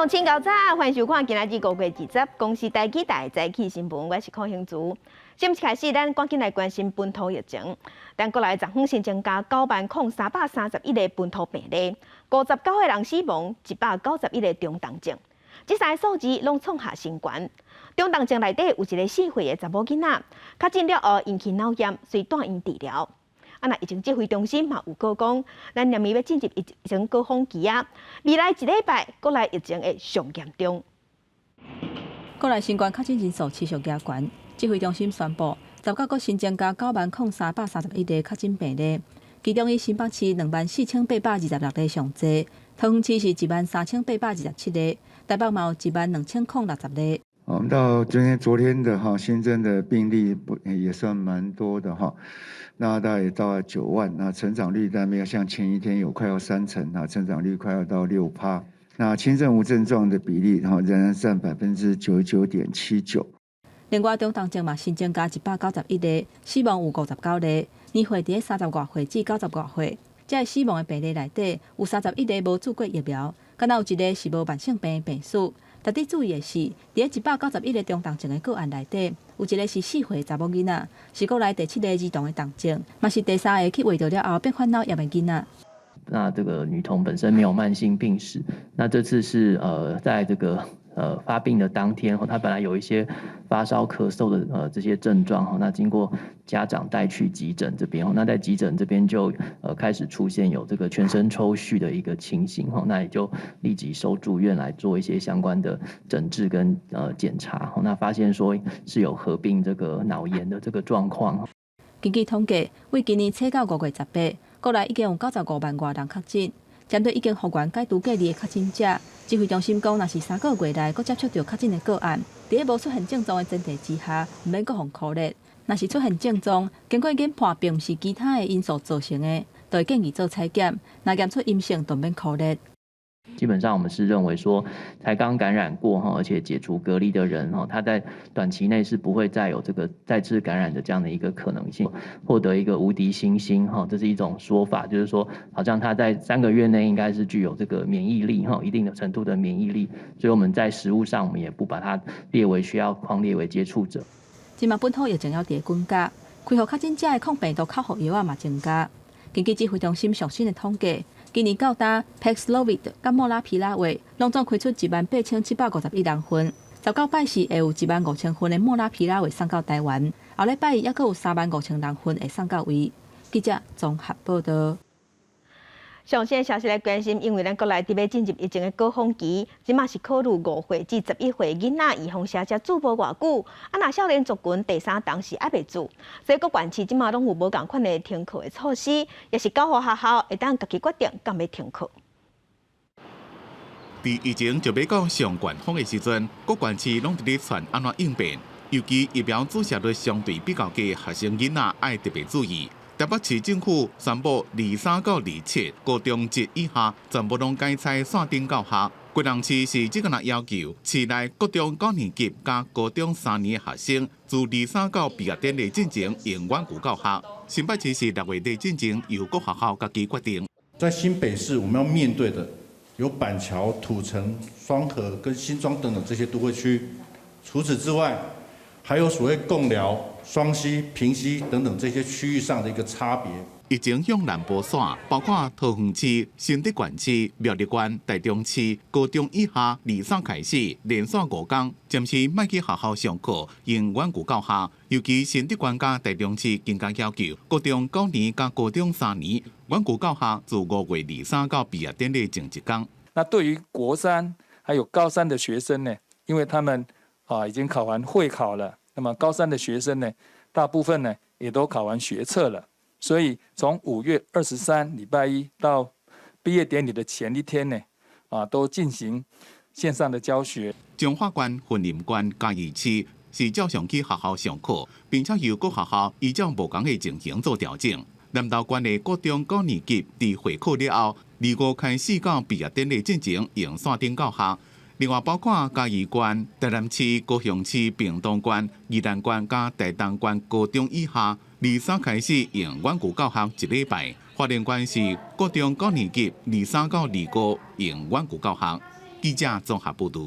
向前到早，欢迎收看今仔日5月20公司台记台早起新闻，我是邝兴竹。先开始，咱赶紧来关心本土疫情。咱国内昨昏新增加90331个本土病例，59个人死亡，191个中重症。这3个数字拢创下新高。中重症内底有一个4岁的查某囡仔，确诊了后引起脑炎，随住院治疗。那疫情指挥中心嘛有告讲，咱连面要进入疫情高峰期啊，未来1礼拜国内疫情会上严重。国内新冠确诊人数持续加悬，指挥中心宣布，19国新增加90331个确诊病例，其中以新北市24826个上侪，桃园市是13827个，台北嘛有12060个。我们到昨天的新增的病例也算蛮多的哈，那大概也到了9万，那成长率但没有像前一天有快要3成啊，成长率快要到6%。那轻症无症状的比例仍然占99.79%。另外，中重症嘛新增加191个，死亡有59个，年岁伫30外岁至90外岁。这死亡的病例内底有31个无注过疫苗，敢若有1个是无慢性病的病史。特别注意的是，伫191个中重症的个案内底，有1个是4岁查某囡仔，是国内第7个儿童的重症，嘛是第3个去胃着了后变患脑炎的囡仔。那这个女童本身没有慢性病史，那这次是在这个发病的当天，她本来有一些发烧、咳嗽的这些症状，那经过家长带去急诊这边，那在急诊这边就开始出现有这个全身抽搐的一个情形，那也就立即收住院来做一些相关的诊治跟检查，那发现说是有合并这个脑炎的这个状况。根据统计，为今年初到5月18，国内已经有95万多人确诊。针对已经复原解除隔离的确诊者，指挥中心讲，若是3个月内佫接触到确诊的个案，伫无出现症状的前提之下，毋免佫互扣列。若是出现症状，经过研判并不是其他的因素造成的，就会建议做采检，若验出阴性，就免扣列。基本上我们是认为说，才刚感染过而且解除隔离的人他在短期内是不会再有这个再次感染的这样的一个可能性，获得一个无敌星星这是一种说法，就是说好像他在3个月内应该是具有这个免疫力一定的程度的免疫力，所以我们在实务上我们也不把它列为需要匡列为接触者。今嘛本土疫情还伫增加，开互确诊者的抗病毒口服药啊嘛增加。根据指挥中心最新的统计，今年到达 Paxlovid 甲莫拉皮拉韦拢总开出18751人份，19摆是会有15000份的莫拉皮拉韦送到台湾，后礼拜还佫有35000人份会送到位。记者综合报道。上新消息来关心，因为咱国内伫要进入疫情的高峰期，即嘛是考虑5岁至11岁囡仔预防射住无偌久，若少年族群第3档是还袂住，所以各县市即嘛拢有无共款的停课的措施，也是教学校会当家己决定敢要停课。伫疫情就要到上悬峰的时阵，各县市拢伫咧传安怎应变，尤其疫苗注射率相对比较低的学生囡仔爱特别注意。台北市政府宣布，23到27高中1以下全部拢改采线顶教学。贵人市是这个要求，市内高中高年级加高中3年的学生，自23到毕业典礼进行用远距教学。新北市是6月底进行，由各学校家己决定。在新北市，我们要面对的有板桥、土城、双和跟新庄等等这些都会区。除此之外，还有所谓贡寮、双溪、平溪等等这些区域上的一个差别。疫情向南部线，包括桃园市、新德县市、苗栗县、台中市高中以下23开始连续5天，暂时莫去学校上课，用远距教学。尤其新德县加台中市更加要求，高中9年加高中3年远距教学，自5月23到毕业典礼前1天。那对于国3还有高3的学生呢，因为他们已经考完会考了，那么高3的学生呢，大部分呢也都考完学测了，所以从5月23礼拜1到毕业典礼的前1天呢，都进行线上的教学。彰化县、云林县、嘉义市是照常去学校上课，并且由各学校依照无同的情形做调整。南投县的高中高年级伫会考了后，2月开始到毕业典礼进行用线顶教学。另外包括嘉义县、台南市、高雄市、屏东县、宜兰县加台东县高中以下，23开始用远距教学1礼拜。花莲县是高中高年级23到25用远距教学。记者综合报道。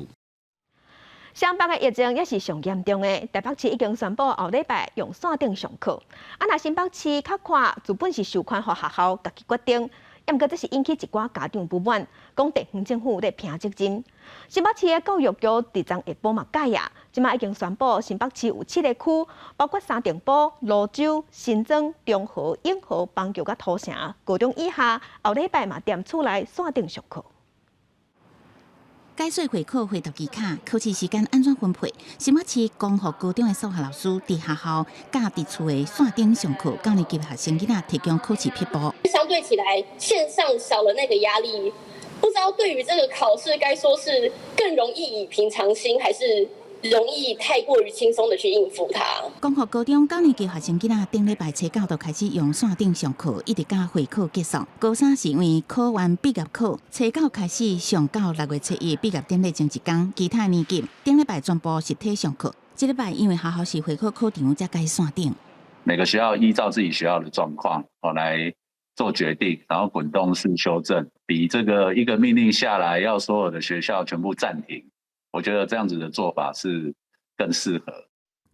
湘北的疫情也是上严重的，台北市已经宣布后礼拜用线顶上课。若新北市较快，自本是授权予学校家己决定，不过这是引起一寡家长不满，讲地方政府在拼责任。新北市的教育局伫昨下晡嘛解呀，即马已经宣布新北市有7个区，包括三重埔、蘆洲、新庄、中和、永和、邦桥甲土城，高中以下后礼拜嘛踮厝内线顶上课。解说会考回答期卡，考试时间安怎分配？新北市公予高中的数学老师伫学校甲伫厝的线顶上课，高年级学生囡仔提供考试撇步。相对起来，线上少了那个压力，不知道对于这个考试该说是更容易以平常心，还是容易太过于轻松的去应付它。公予高中高年级学生囡仔顶礼拜初9就开始用线顶上课，一直到会考结束。高3是因为考完毕业考，初9开始上到6月初1毕业典礼前一天，其他年级顶礼拜全部实体上课。这礼拜因为学校是会考考场才改线顶。每个学校依照自己学校的状况来做决定，然后滚动式修正，比这个一个命令下来要所有的学校全部暂停。我觉得这样子的做法是更适合。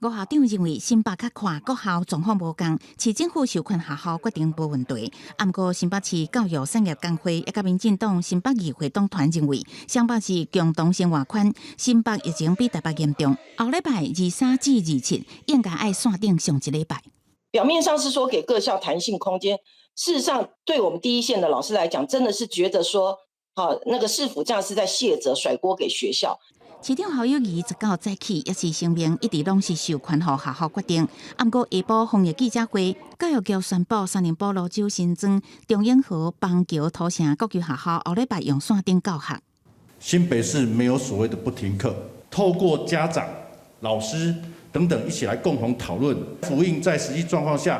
吴校长认为新北较快，各校状况无同，市政府授权学校决定无问题。不过新北市教育产业工会也甲民进党新北议会党团认为，新北市共同生活圈新北疫情比台北严重。后礼拜23至27应该爱线顶上一礼拜。表面上是说给各校弹性空间，事实上对我们第一线的老师来讲，真的是觉得说，那个市府这样是在卸责甩锅给学校。市长侯友宜19早起也是声明，一直拢是授权予学校决定。不过下晡防疫记者会，教育局宣布三重埔、蘆洲、新庄、中永和、邦桥、土城各级学校后礼拜用线顶教学。新北市没有所谓的不停课，透过家长、老师等等一起来共同讨论，辅应在实际状况下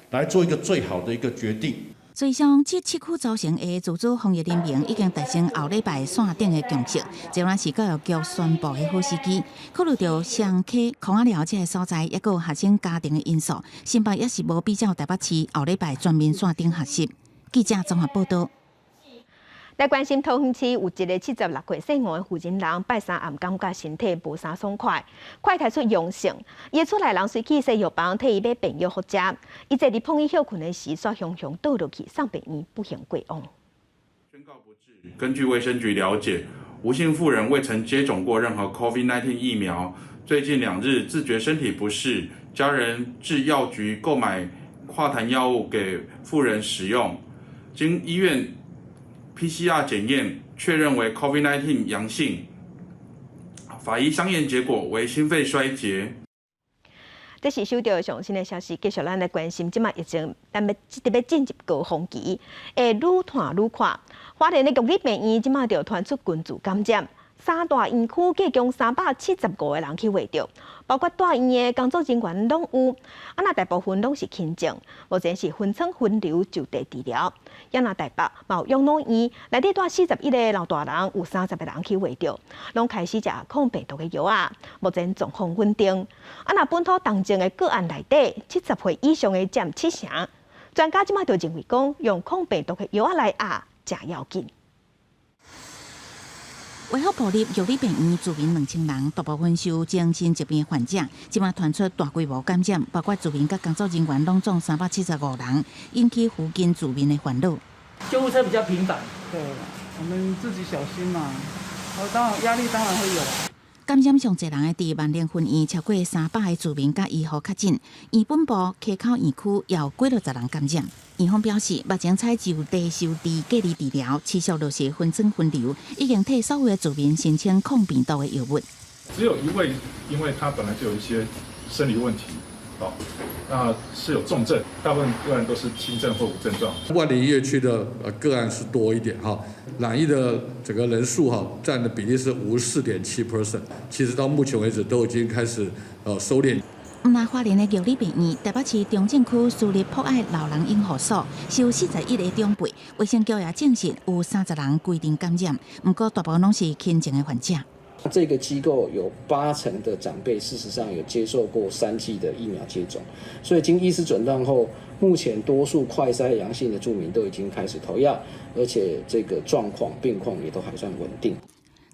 来做一个最好的一个决定。最上这7区组成的自主防疫人员已经达成后礼拜线顶的共识，这也是教育局宣布的好时机。考虑到上课空啊了这个所在，也有学生家庭的因素，新北也是无比较台北市后礼拜全面线顶学习。记者综合报道。来关心桃园市有一个76岁姓王的妇人人，拜三暗感觉身体无啥爽快，快提出阳性。伊出来人随去西药房替伊买病药服食，伊坐伫碰伊休困的时，煞雄雄倒落去，上病院不幸过亡。宣告不治。根据卫生局了解，吴姓妇人未曾接种过任何 COVID-19 疫苗，最近2日自觉身体不适，家人至药局购买化痰药物给妇人使用，经医院PCR 检验确认为 COVID-19 阳性，法医相验结果为心肺衰竭。这是收到上新的消息，继续咱来关心，即马疫情咱要进入高峰期，会愈传愈快。花莲的国立病院即马就传出群聚感染。三大院区计共375个人去围着，包括大院的工作人员拢有，那大部分拢是轻症，目前是分仓分流就地治疗。那台北嘛有养老院，内底带41个老大人，有30个人去围着，拢开始食抗病毒的药啊，目前状况稳定。那本土重症的个案内底，70岁以上的占7成。专家即马就认为讲，用抗病毒的药来压，才要紧。为好步入玉里病院住民2000人，大部分受精神疾病的患者，即马传出大规模感染，包括住民甲工作人员拢中375人，引起附近住民的烦恼。救护车比较频繁，对，我们自己小心嘛。当然压力当然会有。感染上侪人的第万灵分院，超过300个住民甲医护确诊。院本部溪口院区也有几60人感染。院方表示，目前采就地收治隔离治疗，持续落实分层分流，已经替所有的住民申请抗病毒的药物。只有1位，因为他本来就有一些生理问题，那是有重症，大部分个案都是轻症或无症状。万里医院区的个案是多一点染疫的整个人数占的比例是54.7%，其实到目前为止都已经开始收敛。那花莲的玉里病院、台北市中正区私立博爱老人养护所，是有41个长辈，卫生局也证实有30人规定感染，不过大部分拢是轻症的患者。这个机构有80%的长辈，事实上有接受过3剂的疫苗接种，所以经医师诊断后，目前多数快筛阳性的住民都已经开始投药，而且这个病况也都还算稳定。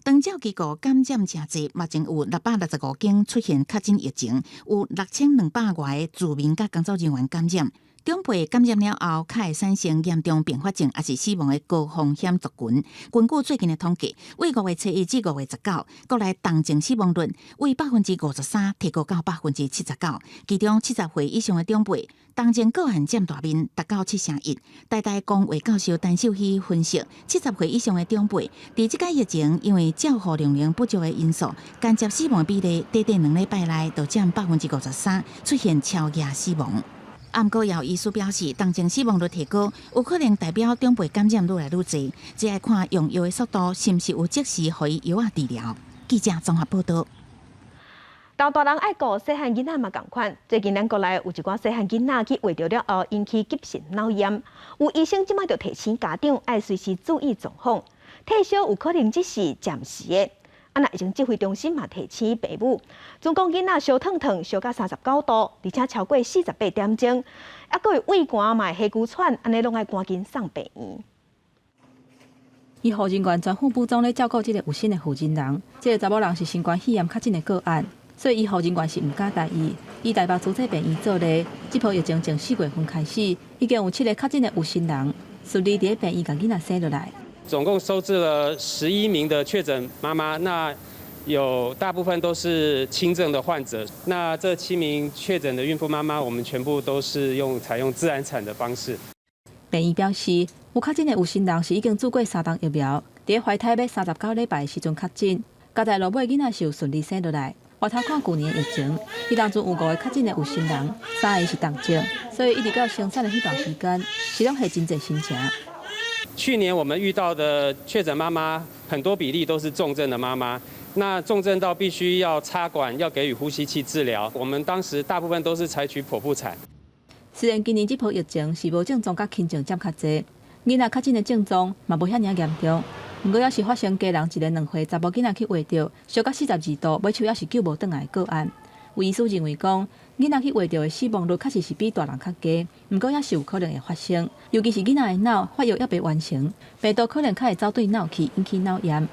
长照机构感染真济，目前有665间出现确诊疫情，有6200外的住民甲工作人员感染。长辈感染了后，较会产生严重并发症，也是死亡的高风险族群。根据最近的统计，为5月7日至5月19，国内动静死亡率为53%提高到79%，其中70岁以上的长辈动静个案占大面，达到7%。台大公卫教授陈秀熙分析，70岁以上的长辈，伫即个疫情因为照护能力不足的因素，间接死亡比例短短2礼拜内就占53%，出现超夜死亡。毋过，也有医师表示，动静死亡率提高，有可能代表长辈感染愈来愈侪，只要看用药的速度是毋是有及时予伊药治疗。记者综合报道。大人爱顾细汉囡仔嘛共款，最近咱国内有一寡细汉囡仔去胃着了后引起急性脑炎，有医生即摆就提醒家长爱随时注意状况，退烧有可能只是暂时的。那疫情指挥中心嘛提醒父母，总讲囡仔烧烫烫，烧到39度，而且超过48点钟，还佫有胃寒嘛、气骨喘，安尼拢爱赶紧送病院。医护人员全副武装咧照顾这个有心的负责人。这个查某人是新冠肺炎确诊的个案，所以医护人员是唔敢带伊。以台北主治病院做例，这波疫情从4月份开始，已经有7个确诊的有心人顺利伫病院把囡仔生落来。总共收治了11名的确诊妈妈，那有大部分都是轻症的患者。那这7名确诊的孕妇妈妈，我们全部都是采用自然产的方式。病院表示，有确诊的有心人是已经做过3档疫苗，伫怀胎要39礼拜的时阵确诊，交代落尾囡仔是有顺利生落来。回头看去年的疫情，伊当中有5个确诊的有心人，3个是重症，所以一直到生产的迄段时间，是拢系真侪心情。去年我们遇到的确诊妈妈，很多比例都是重症的妈妈。那重症到必须要插管，要给予呼吸器治疗。我们当时大部分都是采取剖腹产。虽然今年这波疫情是无症状甲轻症占较侪，囡仔确诊的症状嘛无遐尔严重。不过，也是发生家人一个2岁查某囡仔去胃着烧到42度，尾手也是救无转来的个案。有医师认为讲，囡仔去胃着的死亡率确实是比大人较低，不过也是有可能会发生，尤其是囡仔的脑发育也未完成，病毒可能较会走对脑去，引起脑炎。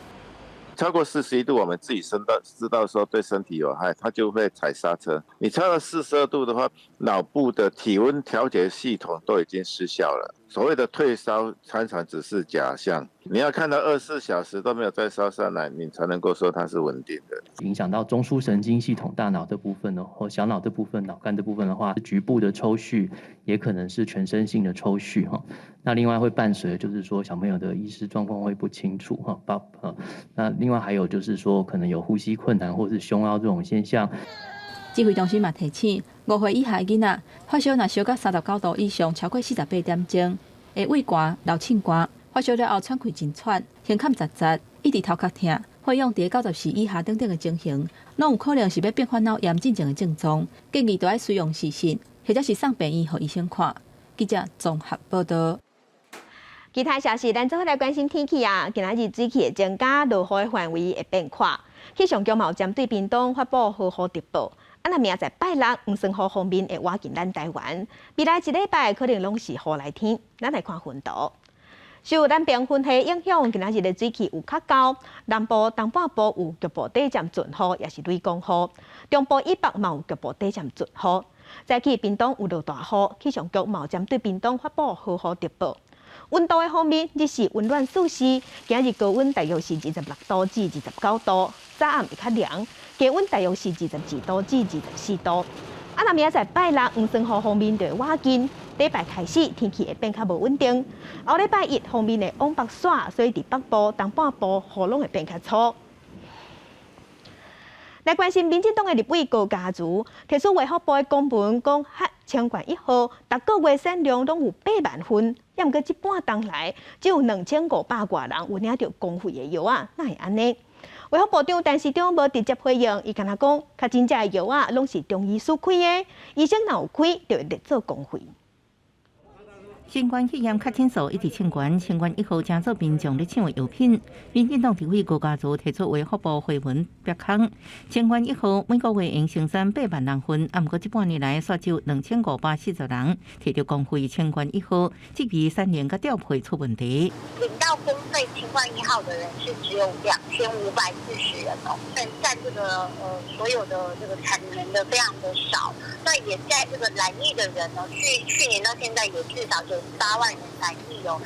超过41度，我们自己知道说对身体有害，它就会踩刹车。你超过42度的话，脑部的体温调节系统都已经失效了。所谓的退烧常常只是假象，你要看到24小时都没有再烧上来，你才能够说它是稳定的。影响到中枢神经系统、大脑这部分呢，或小脑这部分、脑干这部分的话，局部的抽搐也可能是全身性的抽搐哈。那另外会伴随的就是说小朋友的意识状况会不清楚哈，那另外还有就是说可能有呼吸困难或是胸凹这种现象。指挥中心嘛提醒，5岁以下的囡仔发烧若烧到39度以上，超过48点钟，会胃寒、流凊寒，发烧了后喘气真喘，胸坎扎扎，一直头壳痛，费用伫94以下等等的情形，拢有可能是要并发脑炎进前的症状，建议都要随用时信，或者是送病院给医生看。记者综合报道。其他消息，咱做伙来关心天气啊！今仔日水汽会增加，落雨的范围会变宽。气象局嘛有针对屏东发布豪雨特报。那明仔载拜六，黄酸雨方面会挖进咱台湾，未来1礼拜可能拢是雨来天。咱来看云图，受咱冰云系影响，今仔日的水汽有较高，南部东半部有局部短暂阵雨，也是雷公雨；中部以北嘛有局部短暂阵雨。早起屏东有落大雨，气象局嘛有针对屏东发布豪雨特报。温度的方面，日是温暖舒适，今日高温大约是26度至29度，早暗会较凉，低温大约是22度至24度。那明仔载拜六，黄酸雨方面就会瓦紧，礼拜开始天气会变较无稳定。后礼拜1方面会往北煞，所以伫北部、东半部雨拢会变较粗。来关心民进党的立委高嘉瑜，提出卫福部的公文讲，核清管1号，逐个月产量拢有8万份，也毋过这半冬来，只有2500多人有领到公费的药啊，哪会安尼？卫福部长陈时中无直接回应，伊敢若讲，较真正的药啊，拢是中医师开的，医生若有开，就会列做公费。新冠肺炎确诊数一直清悬，清悬1号正做民众咧抢药品。民进党地委高嘉瑜提出为福部回文表康，清悬1号每个月用生产8万人份，啊，毋过这半年来煞只有2540人摕到公费。清悬1号这笔3年个调配出问题。领到公费清悬1号的人是只有2540人哦，占这个所有的这个产能的非常的少。那也在这个染疫的人呢，去年到现在有至少98万人染疫哦，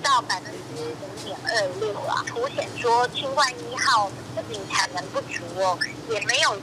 到0.26%啊，凸显说清悬1号这笔产能不足哦，也没有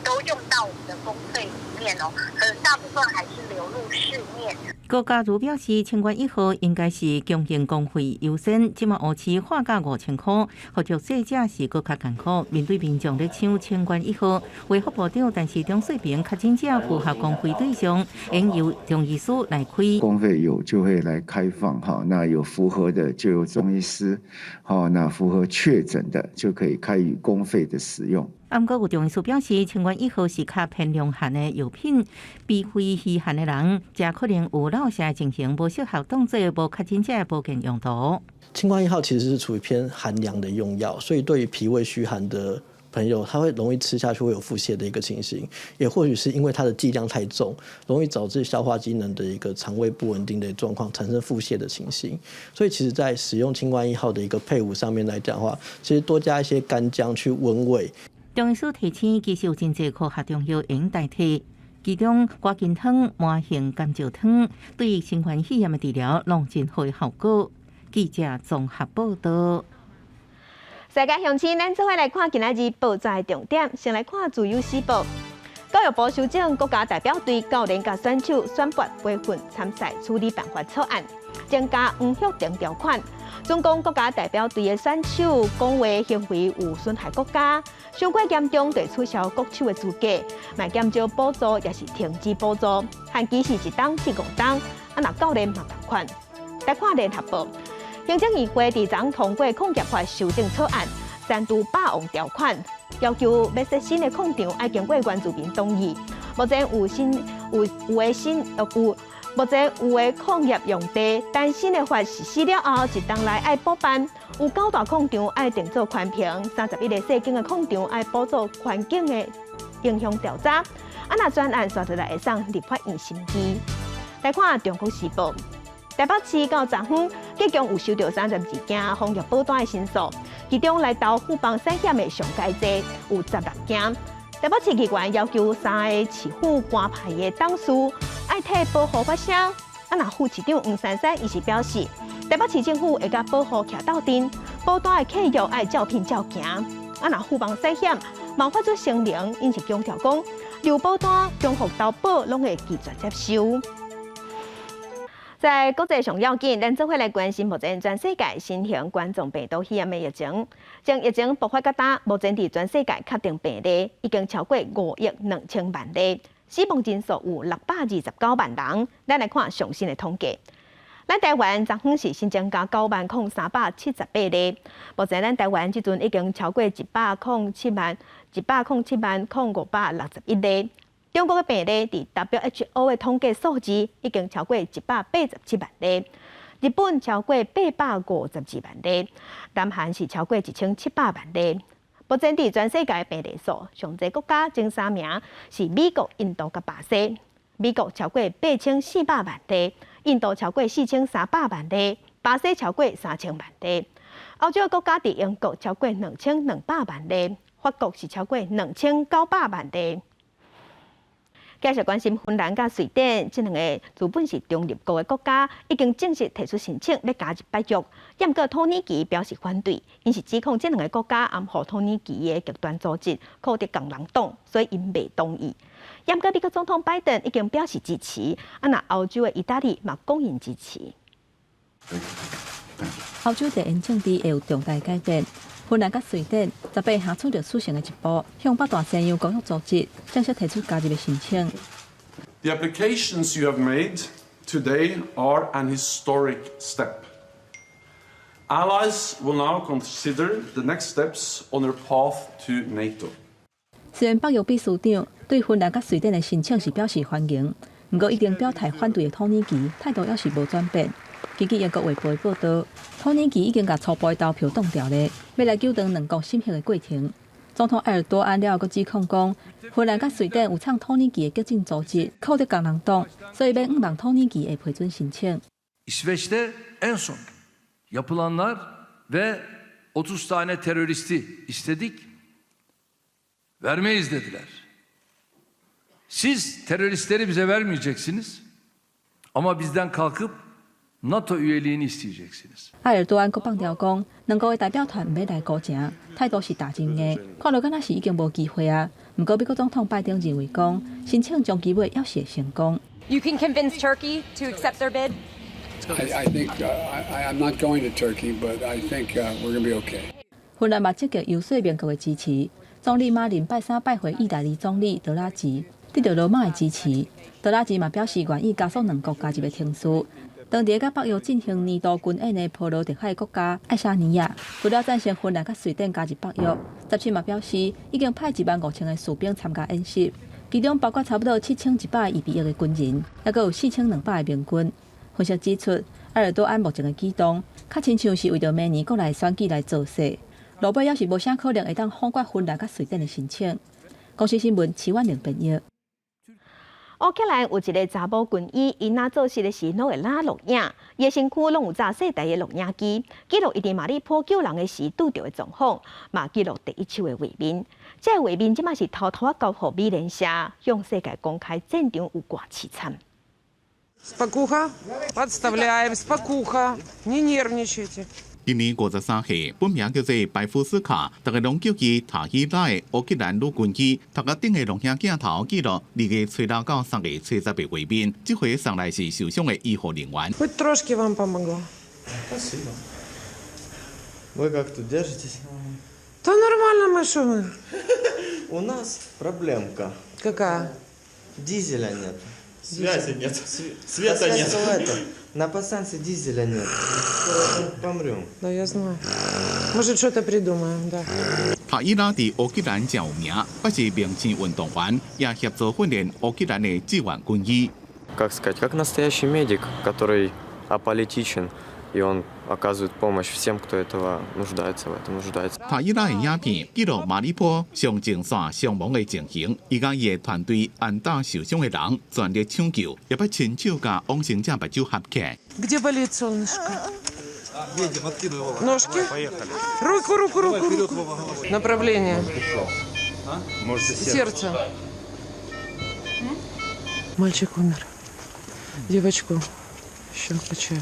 都用到我们的公费里面哦，可能大部分还是流入市面。高嘉瑜表示，清悬1号应该是强行公费优先，即马乌市化价5000块，或者细者是搁较艰苦。面对民众咧抢清悬1号，卫福部长但是中水平确诊者符合公费对象，应由中医师来开。公费有就会来开放哈，那有符合的就由中医师，好，那符合确诊的就可以开予公费的使用。啊，毋过有中医师表示，清悬1号是较偏量限的药品，非稀罕的人，则可能有老些进行无适合当做无确诊者的保健用途。清悬1号其实是处于偏寒凉的用药，所以对于脾胃虚寒的朋友，他会容易吃下去会有腹泻的一个情形，也或许是因为它的剂量太重，容易导致消化机能的一个肠胃不稳定的状况，产生腹泻的情形。所以其实在使用清悬1号的一个配伍上面来讲的话，其实多加一些干姜去温胃。中医师提醒，其实有真侪科学中药用代替，其中瓜筋汤、麻杏甘蔗汤对于新冠肺炎的治疗拢真好的效果。记者综合报道。世界详情，咱做伙来看今仔日报纸的重点。先来看自由时报，教育部修正国家代表队教练甲选手选拔培训参赛处理办法草案，增加黄约定条款。总共国家代表队的选手讲话行为有损害国家，伤过严重得取消国手的资格，卖减少补助也是停止补助，限期是1档至5档，啊那教练嘛同款。来看联合报，行政议会伫昨通过控业法修正草案，删除霸王条款，要求要设新的控场要经过原住民同意。目前目前有的矿业用地，但新的法实施了后，1档内要补办。有9大矿场要定做环评，31个细间的矿场要补做环境的影响调查。啊，那专案刷出来会送立法院审议。来看《中国时报》，台北市到昨昏，计共有收到32件防疫保单的申诉，其中来到富邦产险的上介济有16件。台北市机关要求3个市府官派的董事爱替保护发声。啊，那副市长黄珊珊伊是表示，台北市政府会甲保护徛斗阵，保单的契约爱照片照行。啊，那富邦产险冒发出声明，因是强调讲，留保单、中福投保拢会拒绝接收。在国际上要紧，咱做伙来关心目前全世界新型冠状病毒肺炎的疫情。从疫情爆发到今，目前伫全世界确定病例已经超过5亿2000万例，死亡人数有629万人。咱来看详细的统计。咱台湾昨昏是新增加90378例，目前咱台湾即阵已经超过1070561例。中国的病例伫 WHO 的统计数字已经超过187万例，日本超过852万例，南韩是超过1700万例。目前伫全世界病例数上侪国家前3名是美国、印度甲巴西。美国超过8400万例，印度超过4300万例，巴西超过3000万例。欧洲国家伫英国超过2200万例，法国是超过2900万例。继续关心芬兰甲瑞典这2个资本是中立国的国家，已经正式提出申请要加入北约。不过土耳其表示反对，因是指控这2个国家暗合土耳其的极端组织库德工人党，所以因未同意。不过美国总统拜登已经表示支持，啊那欧洲的意大利嘛公认支持。欧洲地缘政治会有重大改变。芬兰甲瑞典18下出着促成的一步，向北大西洋公约组织正式提出加入的申請。The applications you have made today are an historic step. Allies will now consider the next steps on their path to NATO. 虽然北约秘書長對芬蘭甲瑞典的申請是表示歡迎，不过已经表态反对的土耳其态度也是无转变。根据英国卫报报道，土耳其已经把初步的投票冻掉了，要来纠正两国审核的过程。总统埃尔多安了，阁指控讲，芬兰甲瑞典有唱土耳其的激进组织，靠着共人党，所以要误让土耳其的批准申请。İsveç'te en son yapılanlar ve 30 tane teröristi istedik, vermeyiz dediler. Siz teröristleri bize vermeyeceksiniz ama bizden kalkıp NATO üyeliğini isteyeceksiniz. 埃尔多安阁放调讲，两国的代表团唔要来高正，态度是打真的，看落敢若是已经无机会啊。不过美国总统拜登认为讲，申请中期尾要写成功。You can convince Turkey to accept their bid. I think I'm not going to Turkey, but I think we're going to be okay. 芬兰嘛积极游说美国的支持，总理马林拜三拜会意大利总理德拉吉，得到罗马的支持。德拉吉嘛表示愿意加速两国加入的程序。当地甲北约进行年度军演的波罗的海国家爱沙尼亚，除了赞成芬兰甲瑞典加入北约，17嘛表示已经派15000的士兵参加演习，其中包括差不多7100预备役的军人，还佫有4200的民军。分析指出，埃尔多安目前的举动，较亲像是为着明年国内选举来做势，落尾也是无啥可能会当反决芬兰甲瑞典的申请。公司新闻齐婉玲编译。乌克兰有一个查某军医，因那做事的时拢会拉录影，伊的身躯拢有炸世代的录影机，记录伊伫马里坡救人的时拄到的状况，嘛记录第一手的画面。这个画面即马是偷偷交互美联社，向世界公开战场有偌凄惨。Спокуха, подставляем, спокуха, не нервничайте. 今年53岁，本名叫做白夫斯卡，大家拢叫伊塔希拉的乌克兰女军医，头壳顶的录影镜头记录2月初6到3月初10的画面。这回上来是受伤的医护人员。Хоть трошки вам помогло. Спасибо. Вы как тут держитесь? Да нормально мы что мы. У нас проблемка. Какая? Дизеля нет. Связи нет. Света нет. На подстанции дизеля нет. Скоро помрем. Да, я знаю. Может, что-то придумаем, да. 塔伊拉伫乌克兰真有名，不是明星运动员，也协助训练乌克兰的志愿军医。Как сказать, как настоящий медик, который аполитичен, и он оказывает помощь всем, кто этого нуждается, в этом нуждается. 塔伊拉的影片记录马里坡上前线伤亡的情形，伊甲伊的团队按打受伤的人，全力抢救，也要亲手甲往生者目睭合起来。Где болит солнышко? Едем, откидывай его. Ножки? Поехали. Руку. Направление. Сердце. Мальчик умер. Девочку еще качаю.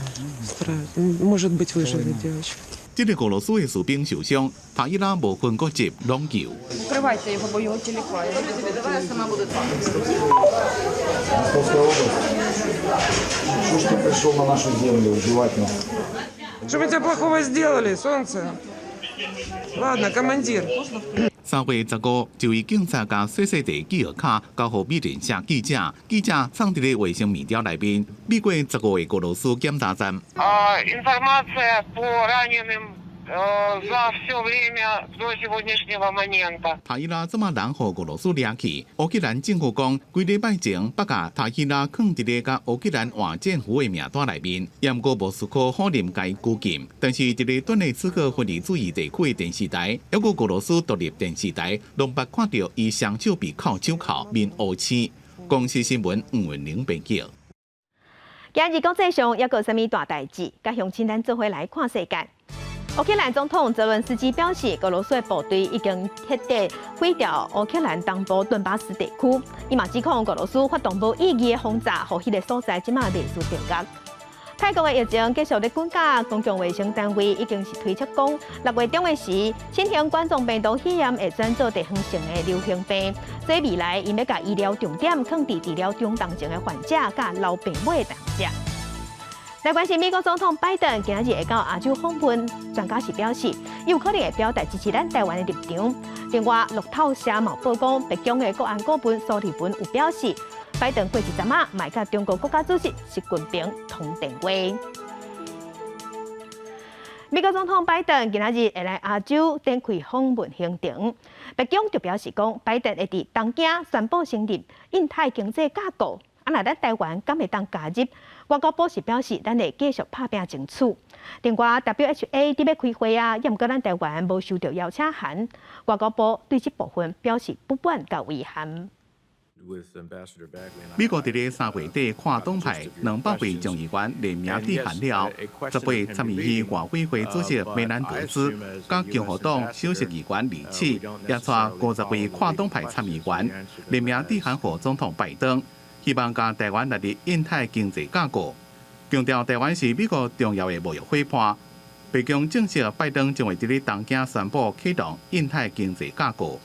Может быть, выживет девочка. 这个俄罗斯的士兵受伤，塔伊拉无分国籍拢救。Укрывайте его, бо его телефон. Давай я сама буду. Московская область. Что ж ты пришел на нашу землю убивать нас? Что мы тебе плохого сделали, солнце? Ладно, командир. 3月15，就以警察甲细细地记号卡交互美联社记者，记者藏伫咧卫星面条内面。美国15个俄罗斯检查站。Информация по раненым за все время до сегодняшнего момента. 塔伊拉这么人互俄罗斯掠去，乌克兰政府讲，几礼拜前把甲塔伊拉放伫咧甲乌克兰换政府的名单内面，也毋过莫斯科否认该拘禁。但是，一个顿内茨克分离主义地区的电视台，还有俄罗斯独立电视台，拢捌看到伊双手被铐手铐，面乌青。公司新闻吴文玲编辑。今日国际上还有啥物大代志？甲乡亲咱做伙来看世界。乌克兰总统泽伦斯基表示，俄罗斯的部队已经彻底毁掉乌克兰东部顿巴斯地区。伊嘛指控俄罗斯发动无意义的轰炸，互迄个所在即马类似定格。泰国的疫情继续咧滚加，公共卫生单位已经是推测讲，6月中的时，新型冠状病毒肺炎会转做地方性的流行病，所以未来伊要甲医疗重点放伫治疗中重症的患者甲老病尾的患者。来关心美国总统拜登今日会到亚洲访问，专家是表示，伊有可能会表达支持咱台湾的立场。另外，路透社嘛报讲，北京的国安顾问苏立文有表示，拜登过1阵仔，甲中国国家主席习近平通电话。美国总统拜登今日会来亚洲展开访问行程，北京就表示讲，拜登会伫东京宣布成立印太经济架构。那咱台湾敢会当加入？外交部是表示，咱会继续拍拼争取。另外 ，WHA 伫要开会啊，也毋过咱台湾无收到邀请函。外交部对这部分表示不满甲遗憾。美国伫咧3月底跨党派200位众议员联名致函了，10位参与去外委会主席梅兰德兹，甲共和党首席议员李奇，也带50位跨党派参议员联名致函予总统拜登，希望甲台湾纳入印太经济架构，强调台湾是美国重要的贸易伙伴。白宫证实，拜登将会伫咧东京宣布启动印太经济架构。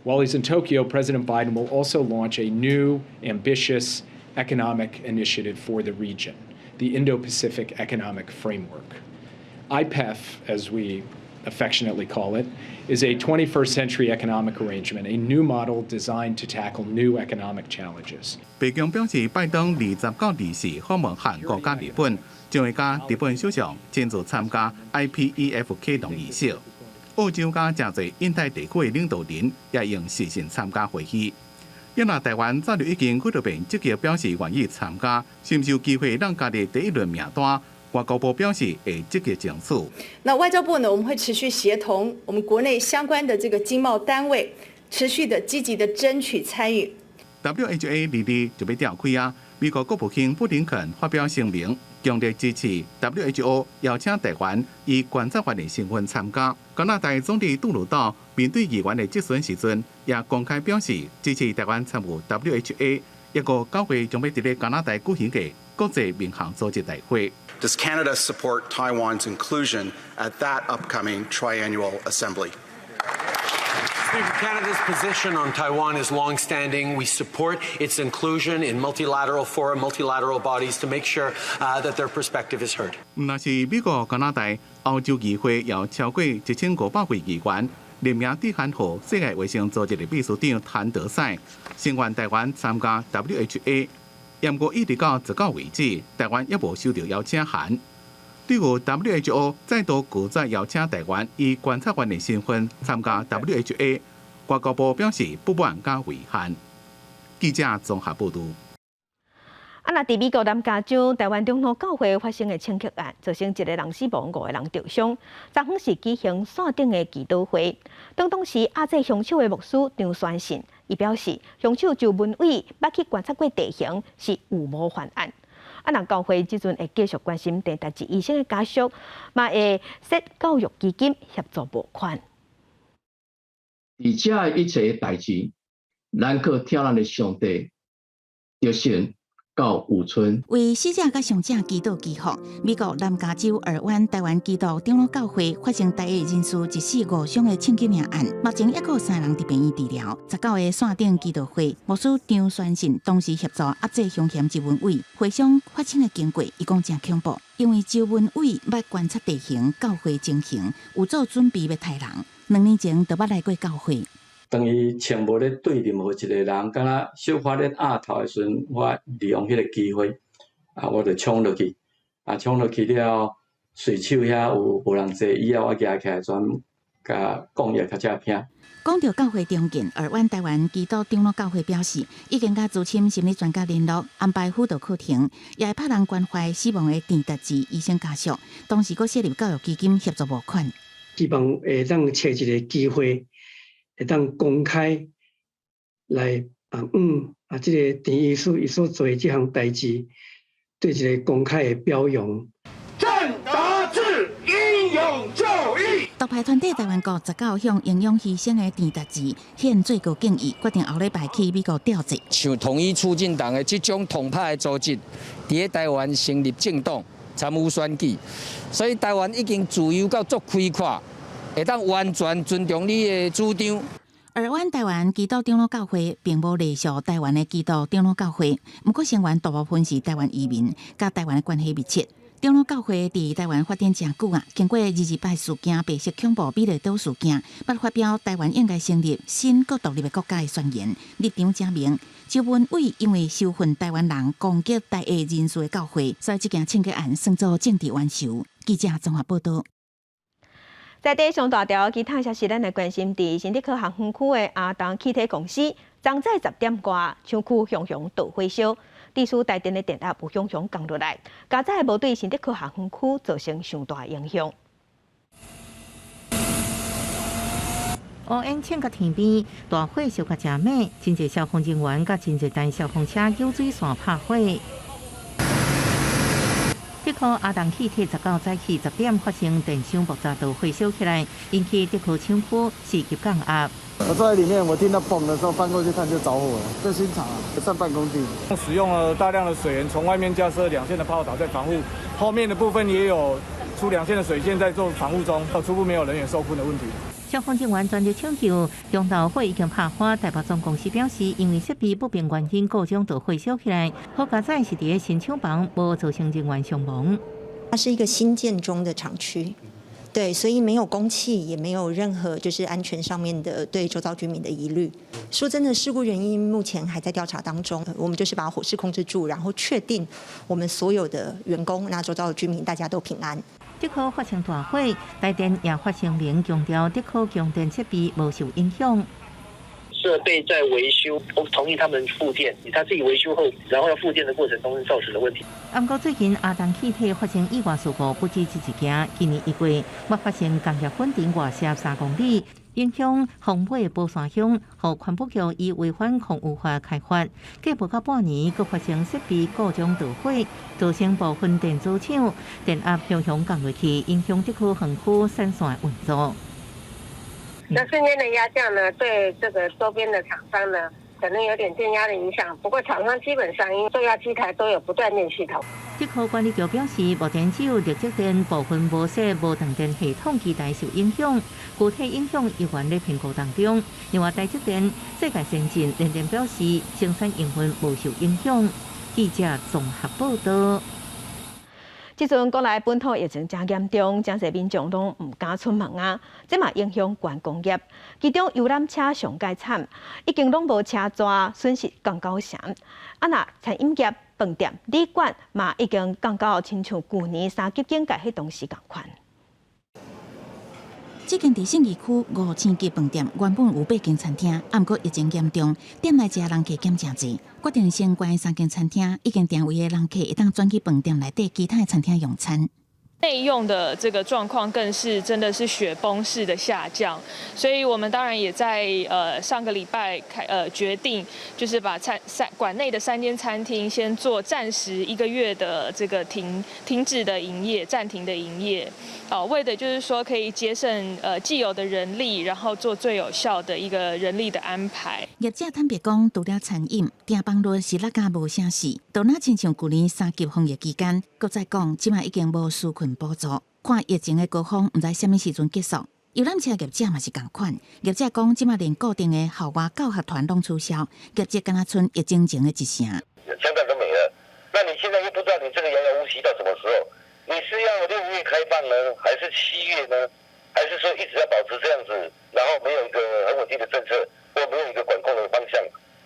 While he's in Tokyo, President Biden will also launch a new, ambitious economic initiative for the region, the Indo-Pacific Economic Framework. IPEF, as we affectionately call it, is a 21st century economic arrangement, a new model designed to tackle new economic challenges. 白宫表示，拜登29、24访问韩国甲日本，将会甲日本首相亲自参加 IPEF 启动仪式。澳洲甲真侪印太地区的领导人也用视讯参加会议。因那台湾早就已经几多遍积极表示愿意参加，是毋是有机会让家己第一轮名单？外交部表示会积极争取。那外交部呢，我们会持续协同我们国内相关的这个经贸单位，持续的积极的争取参与。WHA 日日就要召开啊！美国国务卿布林肯发表声明，强烈支持 WHO 邀请台湾以观察员的身份参加。加拿大总理杜鲁道面对议员的质询时阵，也公开表示支持台湾参与 WHA。1月9日将要伫咧加拿大举行嘅国际民航组织大会。Does Canada support Taiwan's inclusion at that upcoming triennial assembly? Speaker, Canada's position on Taiwan is long-standing. We support its inclusion in multilateral forum, multilateral bodies to make sure that their perspective is heard. 那是美國、加拿大、歐洲議會有超過1500位議員聯名致函予世界衛生組織的秘書長譚德賽，聲援台灣參加 WHA。不過一直到19為止，台灣也無收到邀請函。對於 WHO 再度拒絕邀請台灣以觀察員的身份參加 WHA， 外交部表示不滿加遺憾。記者綜合報道。那伫美國南加州台灣長老教會發生的槍擊案，造成1個人死亡，5個人重傷。昨昏是舉行線頂的祈禱會，當時亞濟鄉手的牧師張宣信，伊表示鄉手就文委捌去觀察過地形，是有無犯案。那教會即陣會繼續關心第達志醫生的家屬，嘛會設教育基金協助募款。而這一切代志，咱可聽咱的上帝，就神。為死者甲傷者祈禱祈福。美國南加州爾灣台灣基督長老教會發生台下人士1死5傷的槍擊命案，目前還有3人佇病院治療。19個線頂祈禱會，牧師張宣信當時協助壓制凶險一文委回想發生的經過，伊講真恐怖，因為周文委捌觀察地形、教會情形，有做準備要殺人。2年前就捌來過教會。當伊全部咧對任何一個人，敢若小可咧壓頭的時陣，我利用迄個機會，我就衝落去，衝落去了，隨手遐有無人坐，以後我舉起來轉，甲講嘢較正聽。講到教會中建，爾灣台灣基督長老教會表示，已經甲資深心理專家聯絡，安排輔導課程，也會派人關懷死亡的鄭達志醫生家屬，同時佫設立教育基金協助募款。希望會當找一個機會。會當公開來這個陳醫師伊所做的這項代志，對一個公開的表揚。鄭達志英勇就義。獨派團體台灣國19向英勇犧牲的鄭達志獻最高敬意，決定後禮拜去美國調職。像統一促進黨的這種統派的組織，喺台灣成立政黨，參與選舉，所以台灣已經自由到足開闊。會當完全尊重你的主張。爾灣台灣基督長老教會並無隸屬台灣的基督長老教會，不過成員大部分是台灣移民，甲台灣的關係密切。長老教會佇台灣發展真久啊，經過228事件、白色恐怖、美麗島事件，捌發表台灣應該成立新國獨立的國家的宣言，立場證明周文偉因為受訓台灣人攻擊台下人士的教會，所以這件槍擊案算作政治冤仇。記者綜合報道。在地上大條其他消息，咱來關心佇新竹科航園區的亞東汽車公司昨早10点外，厂区熊熊大火烧，地区台电的电压有熊熊降落来，加载无对新德科学园区造成上大影响。乌烟凊个天边，大火烧甲真猛，真侪消防人员甲真侪台消防车舀水线拍火。德科阿东气体19早起10点发生电箱爆炸，导火烧起来，引起德科厂区4级降压。我坐在里面，我听到嘣的时候翻过去看就着火了，这新厂啊，上办公地，使用了大量的水源，从外面架设2线的炮塔在防护，后面的部分也有出2线的水线在做防护中，初步没有人员受困的问题。消防人员全力抢救，中岛火已经拍火。台北总公司表示，因为设备不明原因故障导火烧起来，好佳在是伫新厂房，无造成人员伤亡。它是一个新建中的厂区，对，所以没有公器，也没有任何就是安全上面的对周遭居民的疑虑。说真的，事故原因目前还在调查当中，我们就是把火势控制住，然后确定我们所有的员工、那周遭的居民大家都平安。德科发生大火，台电也发声明强调，德科供电设备无受影响。设备在维修，我同意他们复电，他自己维修后，然后要复电的过程中造成的问题。不过最近阿东气体发生意外事故不止这一件，今年1月还发生工业粉尘外泄3公里，影响丰尾宝山乡，和环保局以违反空污法开发。过不到半年，佫发生设备故障导火，造成部分电子厂电压熊熊降落去，影响德科园区线线运作。那瞬间的压降呢，对这个周边的厂商呢，可能有点电压的影响。不过厂商基本上因为重要机台都有不断电系统。德科管理局表示，目前只有立积电部分无线无断电系统机台受影响，具体影响依然在评估当中。另外，台积电世界先进仍然表示，生产营运无受影响。记者综合报道。即阵国内本土疫情真严重，真侪民众拢唔敢出门啊，这嘛影响观光业。其中游览车上介惨，已经拢无车抓，损失降到啥？啊那餐饮业、饭店、旅馆嘛已经降到亲像去年3级警戒迄当时共款。这间伫信义区5000间饭店原本有8间餐厅，不过疫情严重，店内食人客减真济，决定先关3间餐厅，已经定位的人客会当转去饭店内底其他的餐厅用餐。内用的这个状况更是真的是雪崩式的下降，所以我们当然也在上个礼拜决定，就是把馆内的3间餐厅先做暂时1个月的这个停止的营业、暂停的营业，为的就是说可以节省既有的人力，然后做最有效的一个人力的安排。业者坦白讲，除了餐饮，订房率是落甲无啥事，都那亲像去年3级防疫期间，搁再讲，即卖已经无纾困补助，看疫情的高峰，唔知什么时阵结束。游览车业者嘛是同款，业者讲即卖连固定的校外教学团拢取消，业者敢若剩疫情前的1成。香港都没了，那你现在又不知道你这个遥遥无期到什么时候？你是要6月开放呢，还是7月呢？还是说一直要保持这样子，然后没有一个很稳定的政策，或没有一个管控的方向？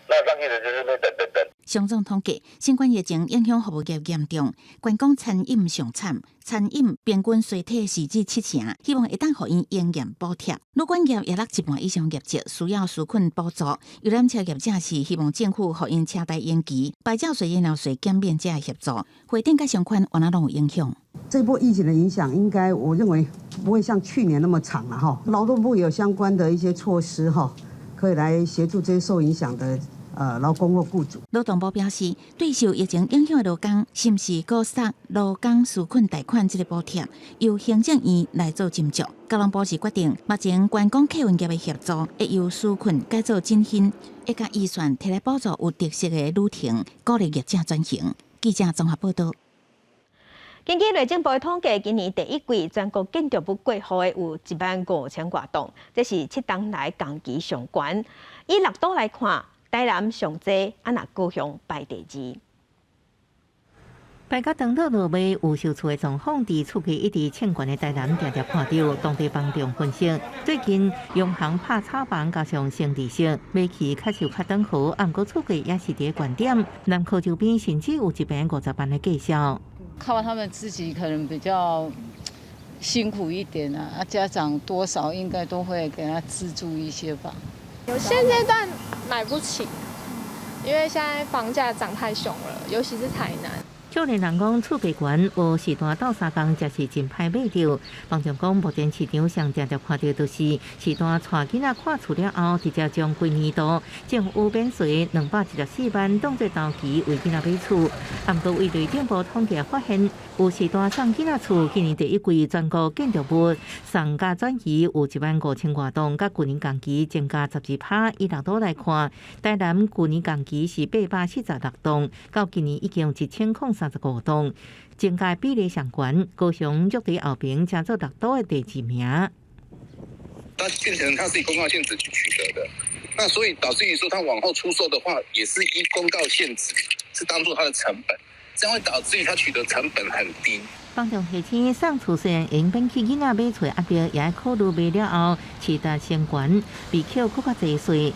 那让业者就是在等。上总统计，新冠疫情影响服务业严重，观光餐饮上惨，餐饮平均衰退4至7成，希望会当互因营业补贴。旅馆业约落1半以上业绩需要纾困补助，游览车业者是希望政府互因车贷延期、牌照税、燃料税减免者的协助，回电甲相关原来拢有影响。这波疫情的影响，应该我认为不会像去年那么长了哈。劳动部有相关的一些措施哈，可以来协助这些受影响的劳工或雇主。劳动部表示，对受疫情影响的劳工，是毋是搁送劳工纾困贷款这个补贴，由行政院来做斟酌。交通部是决定，目前观光客运业的协助，会由纾困改做振兴，会甲预算摕来补助有特色的旅程，鼓励业者转型。记者综合报道。根据内政部的统计，今年第1季全国建筑物过户的有15000多栋，这是7档来同期上悬。以6都来看，台南上济，那高雄排第2。排甲长岛落尾有受厝的状况，伫厝区一直欠悬的台南常常看到，当地房仲分析，最近洋行拍炒房加上升地息，卖气确实较长好，不过厝区也是伫悬点。南科周边甚至有1平50万的计销。靠他们自己可能比较辛苦一点啊，家长多少应该都会给他资助一些吧。现阶段买不起，因为现在房价涨太凶了，尤其是台南。少年人讲厝价悬，无时段斗三工，才是真歹买着。网上讲，目前市场上常常看到就是时段带囡仔看厝了后，直接将规年度政府免税214万当作头期为囡仔买厝。不过，为内政部统计发现，有时段送囡仔厝，今年第一季全国建筑物送价转移有15000多栋，甲去年同期增加12%。以六都来看，台南去年同期是846栋，到今年已经1035栋，增加比例上悬。高雄约在后边，才做六都的第2名。它变成它是以公告限制去取得的，那所以导致于说它往后出售的话，也是依公告限制，是当做它的成本，这样会导致于它取得成本很低。房仲提醒，送厝虽然用免去囡仔买厝压力，也要考虑买了后市值升悬，被扣更较济税。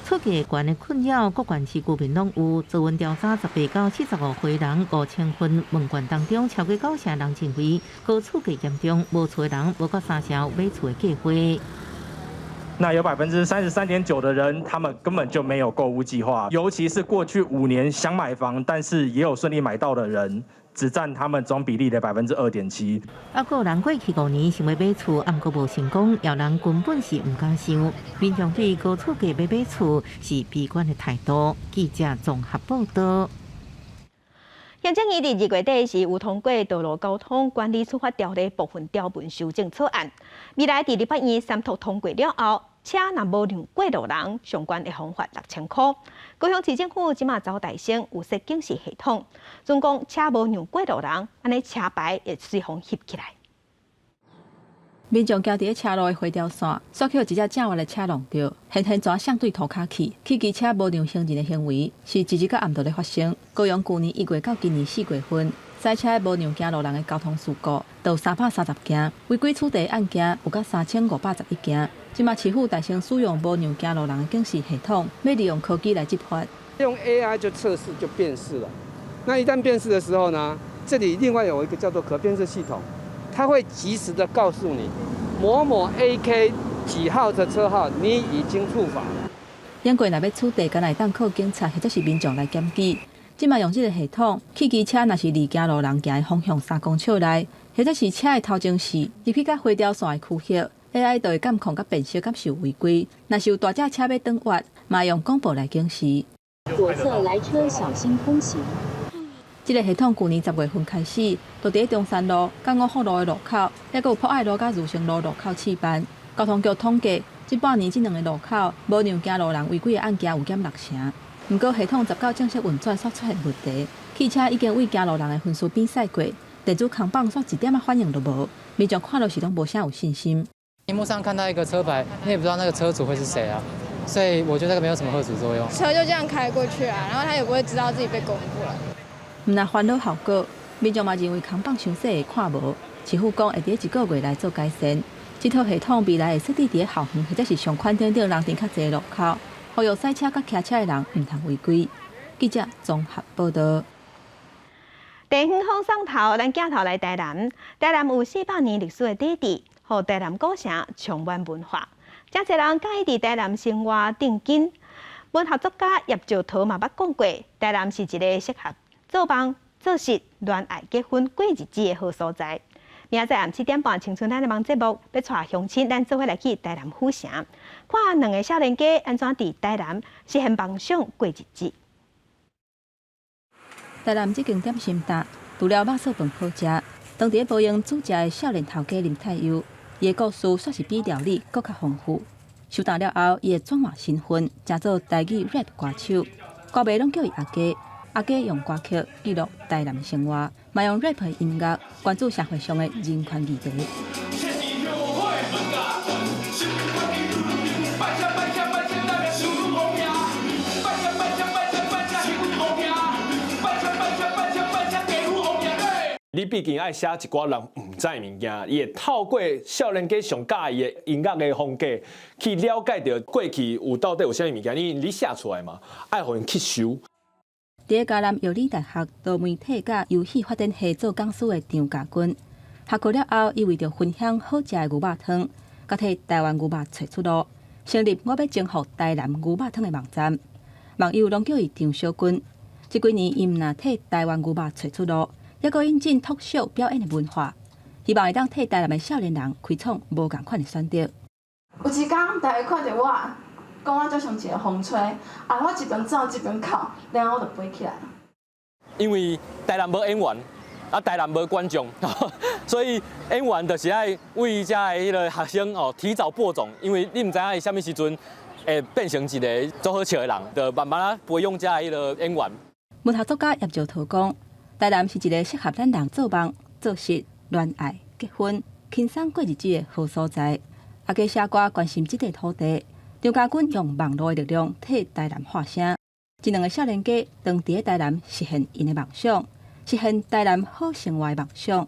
厝价悬的困扰，各县市居民拢有。做文调查，18到75岁人5000份问卷当中，超过90%人认为高厝价严重，无厝的人无过3成买厝的计划。那有33.9%的人，他们根本就没有购物计划，尤其是过去5年想买房，但是也有顺利买到的人，只占他们总比例的2.7%。还有人过去5年想要买厝，不过无成功，有人根本是唔敢想。民众对高厝价要买厝是悲观的态度。记者综合报道。行政院伫2月底时有通过道路交通管理处罚条例部分条文修正草案，未来伫立法院三读通过了后，车若无让过路人，相关会罚款6000块。高雄市政府即马招大省有设警示系统，总讲车无让过路人，安尼车牌会随风翕起来。民众行伫车路的回条线，煞去有一只正歪的车撞到，现抓相对涂骹去，骑车无让行人的行为，是一日到暗晡咧发生。高雄去年1月到今年4月份，赛车无让行路人的交通事故，有330件，违规处理案件有到3511件。即马市府大省使用无让行路人的警示系统，要利用科技来执法。用 AI 就测试就辨识了，那一旦辨识的时候呢，这里另外有一个叫做可辨识系统。它会及时的告诉你，某某 AK 几号的车号，你已经触法了。因过若要处理，敢来当靠警察或者是民众来检举。即马用这个系统，汽车若是离行路人行的方向3公尺内，或者是车的头前视，入去到回条线的区域 ，AI 就会监控甲辨识敢是有违规。若是有大只车要转弯，嘛用广播来警示。左侧来车小心通行。这个系统去年10月份开始，就伫中山路、甲五福路的路口，还有博爱路甲如成路路口试办。交通局统计，这半年这2个路口无让行路人违规的案件有减6成。不过系统19正式运转，煞出现问题。汽车已经为行路人的分数比赛过，电子扛棒煞一点反应都无，民众看到是拢无啥有信心。荧幕上看到一个车牌，你也不知道那个车主会是谁啊，所以我觉得这个没有什么吓阻作用。车就这样开过去啊，然后他也不会知道自己被公布了。毋但烦恼效果，民众嘛认为扛棒伤细会看无，市府讲会伫1个月来做改善。这套系统未来会设置伫校园或者是上宽顶人停较侪路口，呼吁赛车甲骑车的人毋通违规。记者综合报道。地方风送头，咱镜头来台南。台南有400年历史的底地，互台南古城充满文化。真侪人介意伫台南生活定居。文学作家叶兆涛嘛捌讲过，台南是一个适合做梦、做事、恋爱、结婚、过日子的好所在。明仔载暗7点半，青春咱的梦节目要带乡亲，咱做伙来去台南府城，看2个少年家安怎伫台南实现梦想过日子。台南这间点心搭，除了肉燥饭好食，当地保养煮食的少年头家林太佑，伊的故事煞是比料理更较丰富。收档了后，伊会转换身份，成做台语 rap 歌手，歌迷拢叫伊阿家。阿家用歌曲记录台南生活，嘛用 rap 的音乐关注社会上的人权议题。你毕竟爱写一寡人唔知物件，伊会透过少年家上喜意的音乐的风格，去了解到过去有到底有啥物件，你写出来嘛，爱互人吸收。伫嘉南药理大学多媒体甲游戏发展系做讲师的张家军，学过了后，伊为着分享好食的牛肉汤，甲替台湾牛肉找出路，成立我要征服台南牛肉汤的网站，网友拢叫伊张小军。这几年，伊毋但替台湾牛肉找出路，也阁引进脱秀表演的文化，希望会当替台南的少年人开创无共款的选择。有一天，大家看到我，讲我就像一个风吹，我一边走一边哭，然后我就飞起来。因为台南无演员，台南无观众，所以演员就是爱为遮的迄个学生提早播种，因为你唔知影伊什么时阵会变成一个做好笑的人，就慢慢培养遮的迄个演员。文学作家叶兆涛讲，台南是一个适合咱人做梦、做事、恋爱、结婚、轻松过日子的好所在。也加写歌关心这块土地，张家军用网络的力量替台南发声。这两个少年家当伫台南实现因的梦想，实现台南好生活的梦想。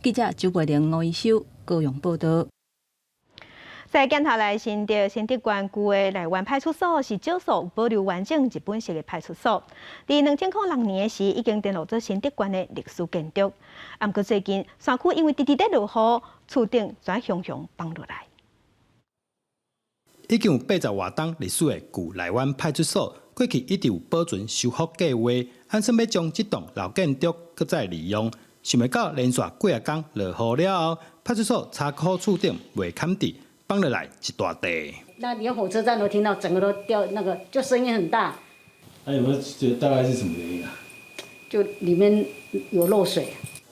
记者周培玲、吴一修高雄报道。在检讨来新竹新竹县区的内湾派出所是少数保留完整日本式的派出所。伫2006年时，已经登录做新竹县的历史建筑。不过最近山区因为直直在落雨，厝顶全熊熊崩落来。已经有80多栋历史的旧内湾派出所，过去一直有保存修复计划，按算要将这栋老建筑搁再利用。想袂到连续几啊天落雨了后，派出所查考厝顶未砍地，崩落来一大地。那连火车站都听到，整个都掉，那个就声音很大。那有没有觉得大概是什么原因啊？就里面有漏水。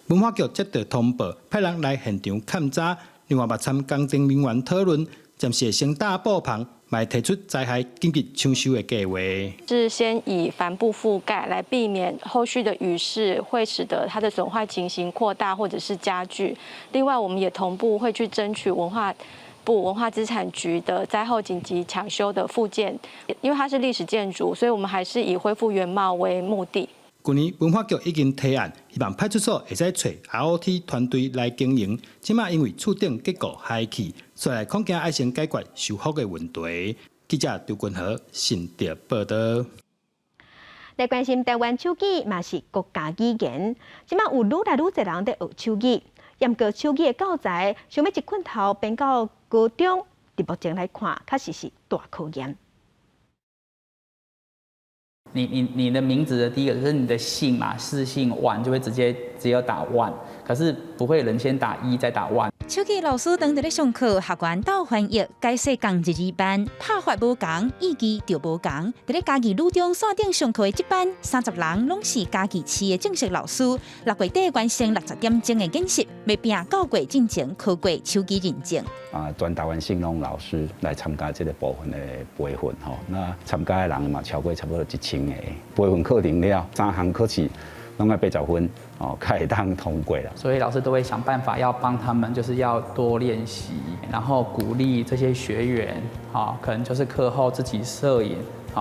文化局接到通报，派人来现场勘查，另外也参工程人员讨论。暂时先大布棚，也提出灾害紧急抢修的计划。是先以帆布覆盖来避免后续的雨势会使得它的损坏情形扩大或者是加剧。另外，我们也同步会去争取文化部文化资产局的灾后紧急抢修的复建，因为它是历史建筑，所以我们还是以恢复原貌为目的。去年文化局已经提案，希望派出所会使找 ROT 团队来经营。即马因为厝顶结构坏去，所以恐惊要先解决修复的问题。记者刘君和新竹报道。来关心台湾手机，嘛是国家语言。即马有愈来愈侪人在学手语，严格手语的教材，想要一捆头编到高中，伫目前来看，确实是大考验。你的名字的第一个就是你的姓嘛，四姓1就会直接打1，可是不会有人先打1再打1。手机老师当伫咧上课，学员斗翻译解释同一字班，拍法无同，意义就无同。伫咧嘉义女中线顶上课的这班30人，拢是嘉义市的正式老师。6月底完成60点钟的演习，要拼9月进前考过手机认证。全台湾信拢老师来参加这个部分的培训吼，那参加的人嘛超过差不多1000个。培训课程了，3项考试拢要80分哦，才会当通过了。所以老师都会想办法要帮他们，就是要多练习，然后鼓励这些学员，可能就是课后自己摄影，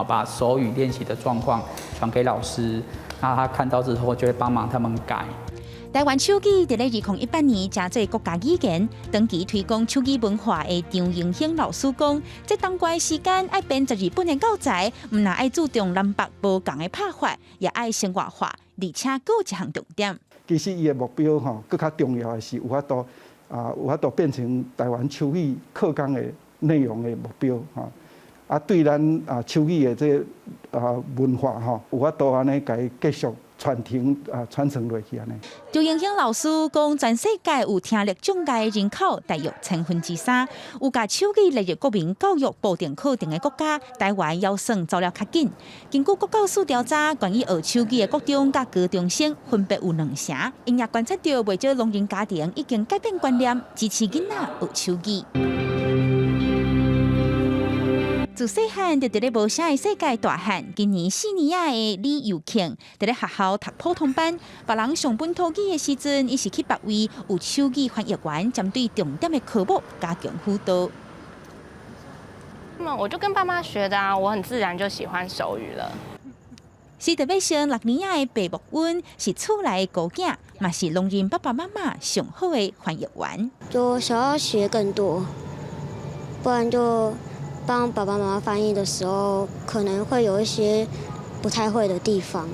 把手语练习的状况传给老师，那他看到之后就会帮忙他们改。台湾手机伫咧2018年加做国家语言，长期推广手机文化的张英兴老师讲，这当怪时间爱编辑日本的教材，唔但爱注重南北无同的拍法，也爱生活化，而且佫有一项重点。其实伊的目标更较重要的是有法度变成台湾手语课纲的内容的目标对咱手语的这文化有法度安尼甲伊继续传承落去安尼。张英兴老师讲，全世界有听力障碍的人口大约3/10%，有甲手语列入国民教育部定课程的国家，台湾要算走了较紧。根据国教署调查，关于学手语的国中甲高中生分别有2成，因也观察到不少聋人家庭已经改变观念，支持囡仔学手语。自细汉就伫咧无啥的世界大汉，今年4年仔的李友庆，伫咧学校读普通班。别人上本土语的时阵，伊是去别位有手语翻译员，针对重点的科目加强辅导。我就跟爸妈学的我很自然就喜欢手语了。是特别生6年仔的白木温，是厝内的孤囝，嘛是聋人爸爸妈妈上好的翻译员。就想要学更多，不然就帮爸爸妈妈翻译的时候，可能会有一些不太会的地方。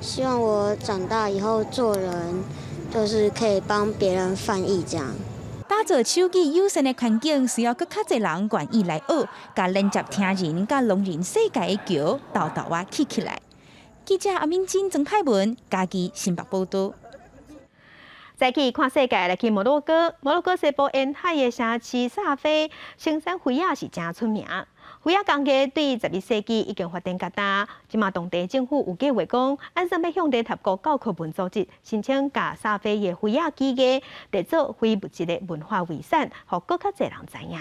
希望我长大以后做人，就是可以帮别人翻译这样。打造手机友善的环境，需要更较侪人愿意来学，甲连接听人甲聋人世界的桥，豆豆啊起来。记者阿敏珍、曾泰文，家己新北报道。再去看世界，来去摩洛哥。摩洛哥西部沿海的城市萨菲生产灰仔是真出名。灰仔工业对11世纪已经发展较大，即马当地政府有计划讲，按算要向联合国教科文组织申请，甲萨菲的灰仔技艺列作非物质的文化遗产，互更较侪人知影。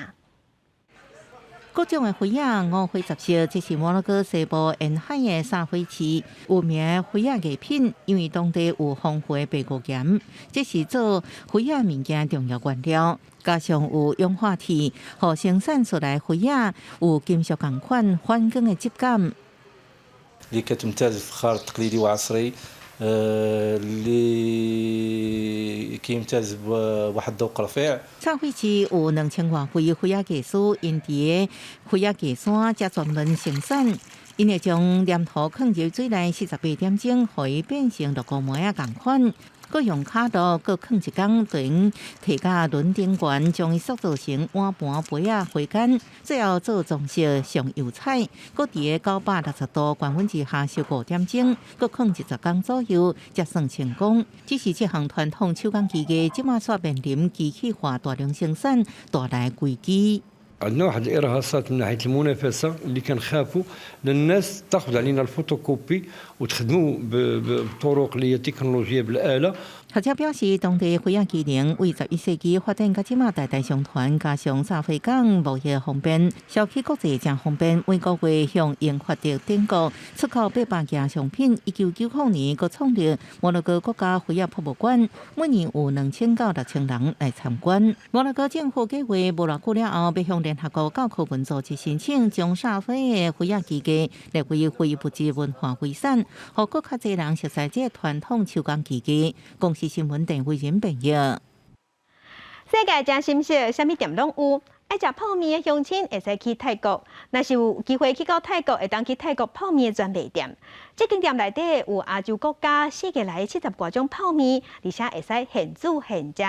各种的灰仔五花十色，这是摩洛哥西部沿海的沙灰市有名的灰仔艺品，因为当地有丰富的白骨岩，这是做灰仔物件重要原料。加上有氧化铁，互生产出来灰仔有金属同款反光的质感。اللي كتمتاز الفخار التقليدي وعصري اللي كيمتاز بواحد الذوق رفيع。沙灰市有2000多位灰仔技师，因伫个灰仔技山才专门生产。因会将黏土放入水内48点钟，互伊变成绿菇糜仔同款。佮用卡刀，佮放一工长，摕甲轮顶悬，将伊塑造成碗盘杯仔花间，最后做装饰上油彩。佮伫个960度高温之下烧5点钟，佮放10工左右，才算成功。只是这项传统手工技艺，即马煞面临机器化大量生产带来危机。عندنا واحد الارهاصات من ناحيه المنافسه اللي كنخافوا للناس تاخذ علينا الفوتوكوبي وتخدموا بطرق اللي هي تكنولوجيه بالاله。学者表示，当地灰仔技能为11世纪发展到即马代代相传，加上沙灰港贸易方便，销去国际真方便。每个月向英法德等国出口800件商品。1990年，佮创立摩洛哥国家灰仔博物馆，每年有2000到6000人来参观。摩洛哥政府计划无偌久了后，要向联合国教科文组织申请，将沙灰的灰仔技艺列为非物质文化遗产，互更较侪人熟悉这传统手工技艺。新闻电为人朋友。世界真心色，啥物店拢有。爱食泡面的乡亲会使去泰国，若是有机会去到泰国，会当去泰国泡面的专卖店。这间店内底有亚洲国家世界来70多种泡面，而且会使现煮现食。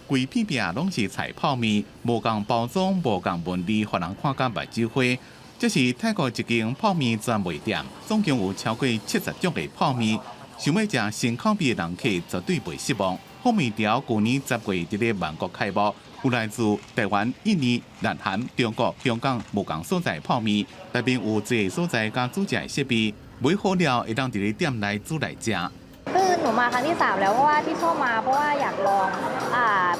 规片片拢是菜泡面，无共包装，无共纹理，互人看甲目睭花。这是泰国一间泡面专卖店，总共有超过70种的泡面。想要食新口味的人客绝对袂失望。泡面条去年10月伫咧曼谷开幕，有来自台湾、印尼、南韩、中国、香港无共所在泡面，内面有这个所在加煮食的设备，买好了会当伫咧店内煮来食。คือหนูมาครั้งที่3แล้วเพราะว่าที่ชอบมาเพราะว่าอยากลอง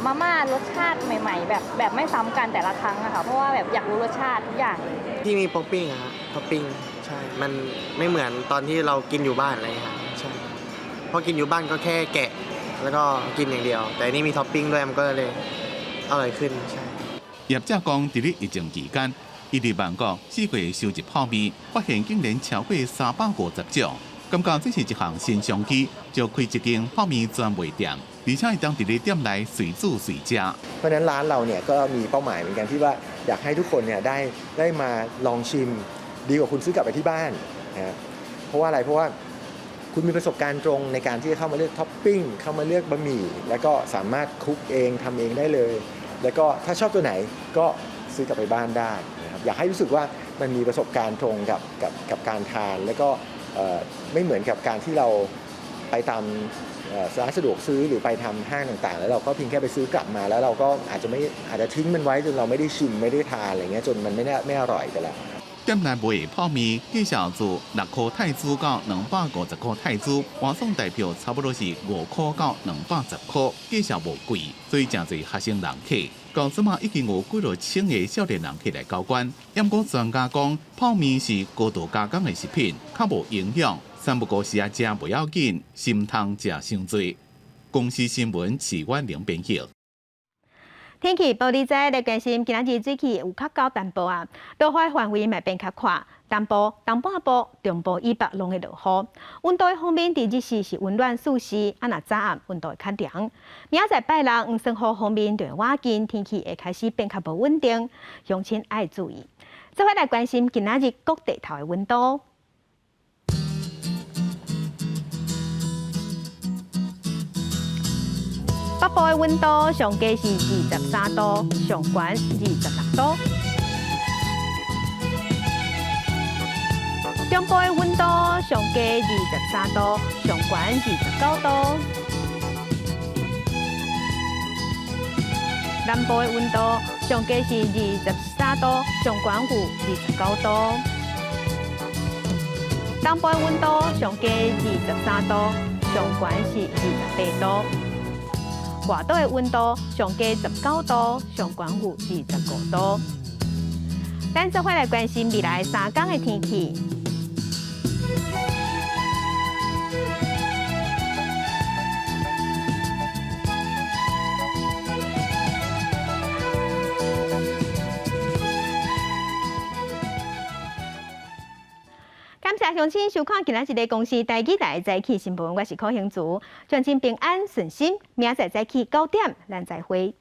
มาม่ารสชาติใหม่ๆแบบไม่ซ้ำกันแต่ละครั้งอะค่ะเพราะว่าแบบอยากรู้รสชาติทุกอย่างที่มีท็อปปิ้งอะครับท็อปปิ้งใช่มันไม่เหมือนตอนที่เรากินอยู่บ้านอะไรครับใช่พอกินอยู่บ้านก็แค่แกะแล้วก็กินอย่างเดียวแต่อันนี้มีท็อปปิ้งด้วยมันก็เลยอร่อยขึ้นใช่业者讲伫咧疫情期间伊伫曼谷4月收集泡面发现竟然超过350种，感觉这是一项新商机，就开一间泡面专卖店，而且会当伫咧店内随煮随食。เพราะฉะนั้นร้านเราเนี่ยก็มีเป้าหมายเหมือนกันที่ว่าอยากให้ทุกคนเนี่ยได้มาลองชิมดีกว่าคุณซื้อกลับไปที่บ้านนะเพราะว่าอะไรเพราะว่าคุณมีประสบการณ์ตรงในการที่จะเข้ามาเลือกท็อปปิ้งเข้ามาเลือกบะหมี่แล้วก็สามารถคลุกเองทำเองได้เลยแล้วก็ถ้าชอบตัวไหนก็ซื้อกลับไปบ้านได้นะครับอยากให้รู้สึกว่ามันมีประสบการณ์ตรงกับการทานแล้วก็ไม่เหมือนกับการที่เราไปตามร้านสะดวกซื้อหรือไปทำห้างต่างๆแล้วเราก็เพียงแค่ไปซื้อกลับมาแล้วเราก็อาจจะทิ้งมันไว้จนเราไม่ได้ชิมไม่ได้ทานอะไรเงี้ยจนมันไม่อร่อยไปแล้ว店内卖的泡面介绍自6块泰铢到250块泰铢，换算代表差不多是5块到210块，介绍无贵，所以真侪学生人客。到即马已经有几落千个少年人客来交关。不过专家讲，泡面是高度加工的食品，较无营养，三不过时啊食袂要紧，心通食伤多。公司新闻市湾林编辑。天气报你知，来关心今仔日水气有较高淡薄啊，落雨范围嘛变较宽，东部、东半部、中部以北拢会落雨。温度方面，第日时是温暖舒适，若早暗温度会较凉。明仔载拜六，生活方面对晚间天气会开始变较无稳定，乡亲爱注意。再来关心今仔日各地头的温度。北部的温度上低是23度，上悬26度。中部的温度上低23度，上悬29度。南部的温度上低是23度，上悬有29度。东部的温度上低23度，上悬是28度。外岛的温度上低19度，上悬有25度。咱做伙来关心未来3天的天气。感谢乡亲收看今仔日的公视台记台早起新闻，我是柯兴竹，专心平安顺心，明仔早起9点，咱再会。